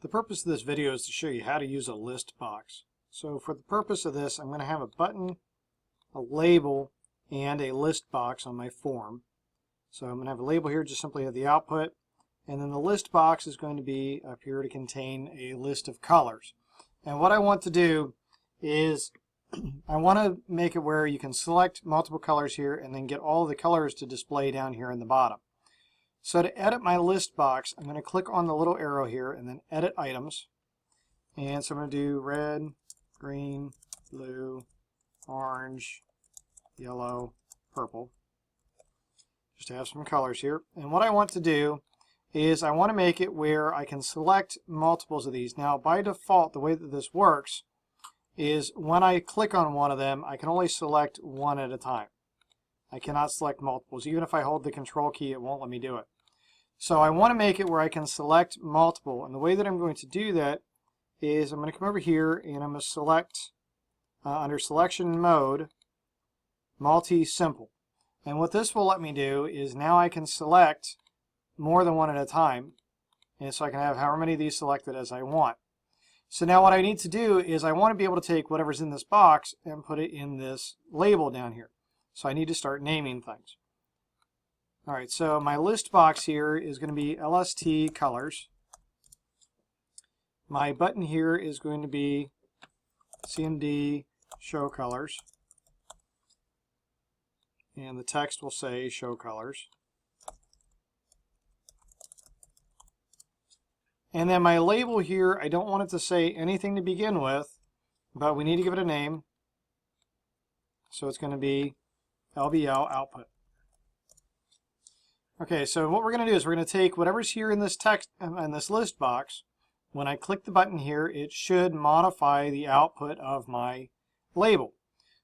The purpose of this video is to show you how to use a list box. So for the purpose of this, I'm going to have a button, a label, and a list box on my form. So I'm going to have a label here, just simply have the output, and then the list box is going to be up here to contain a list of colors. And what I want to do is I want to make it where you can select multiple colors here and then get all of the colors to display down here in the bottom. So to edit my list box, I'm going to click on the little arrow here and then edit items. And so I'm going to do red, green, blue, orange, yellow, purple. Just to have some colors here. And what I want to do is I want to make it where I can select multiples of these. Now by default, the way that this works is when I click on one of them, I can only select one at a time. I cannot select multiples. Even if I hold the control key, it won't let me do it. So I want to make it where I can select multiple. And the way that I'm going to do that is I'm going to come over here and I'm going to select under selection mode, multi-simple. And what this will let me do is now I can select more than one at a time. And so I can have however many of these selected as I want. So now what I need to do is I want to be able to take whatever's in this box and put it in this label down here. So I need to start naming things. Alright, so my list box here is going to be LST colors. My button here is going to be CMD show colors. And the text will say show colors. And then my label here, I don't want it to say anything to begin with, but we need to give it a name. So it's going to be LBL output. Okay, so what we're going to do is we're going to take whatever's here in this text and this list box. When I click the button here, it should modify the output of my label.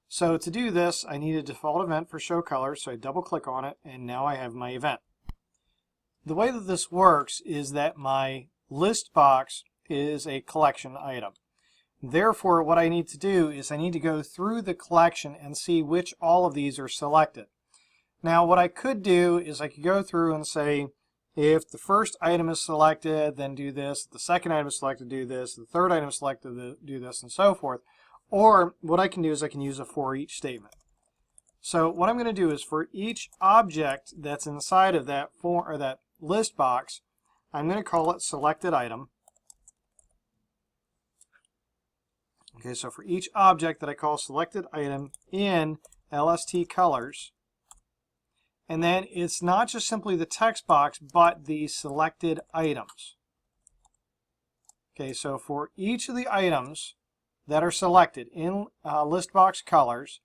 So to do this, I need a default event for show colors, so I double click on it, and now I have my event. The way that this works is that my list box is a collection item. Therefore, what I need to do is I need to go through the collection and see which all of these are selected. Now, what I could do is I could go through and say, if the first item is selected, then do this. If the second item is selected, do this. If the third item is selected, do this, and so forth. Or what I can do is I can use a for each statement. So what I'm going to do is for each object that's inside of that that list box, I'm going to call it selected item. Okay, so for each object that I call selected item in LST colors, and then it's not just simply the text box, but the selected items. Okay, so for each of the items that are selected in list box colors,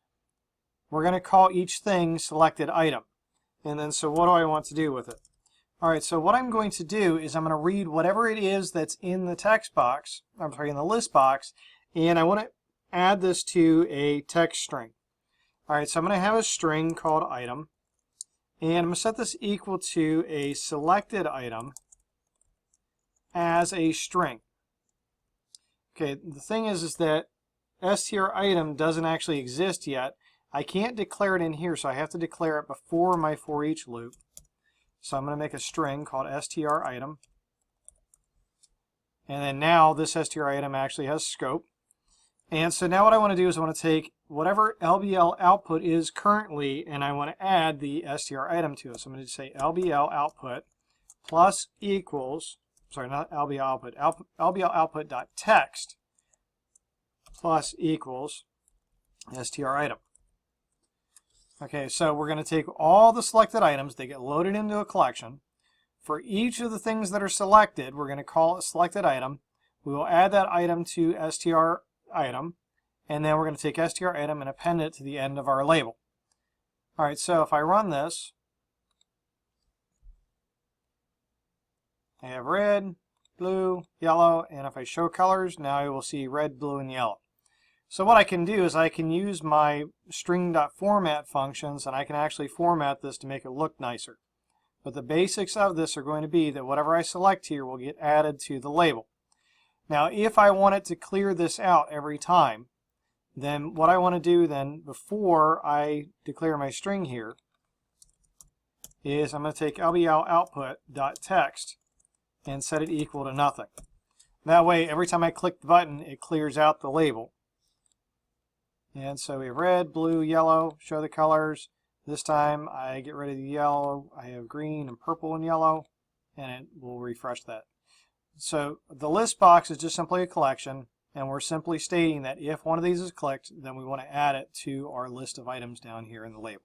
we're going to call each thing selected item. And then so what do I want to do with it? Alright, so what I'm going to do is I'm going to read whatever it is that's in the text box, in the list box, and I want to add this to a text string. Alright, so I'm going to have a string called item, and I'm going to set this equal to a selected item as a string. Okay, the thing is that str item doesn't actually exist yet. I can't declare it in here, so I have to declare it before my for each loop. So I'm going to make a string called str item. And then now this str item actually has scope. And so now what I want to do is I want to take whatever LBL output is currently, and I want to add the str item to it. So I'm going to say LBL output plus equals, sorry, not LBL output, LBL output dot text plus equals str item. Okay, so we're going to take all the selected items, they get loaded into a collection. For each of the things that are selected, we're going to call it selected item. We will add that item to str item, and then we're going to take str item and append it to the end of our label. Alright, so if I run this, I have red, blue, yellow, and if I show colors, now I will see red, blue, and yellow. So what I can do is I can use my string.format functions, and I can actually format this to make it look nicer. But the basics of this are going to be that whatever I select here will get added to the label. Now if I want it to clear this out every time, then what I want to do then before I declare my string here is I'm going to take LBL output.text and set it equal to nothing. That way, every time I click the button, it clears out the label. And so we have red, blue, yellow, show the colors. This time I get rid of the yellow. I have green and purple and yellow, and it will refresh that. So the list box is just simply a collection, and we're simply stating that if one of these is clicked, then we want to add it to our list of items down here in the label.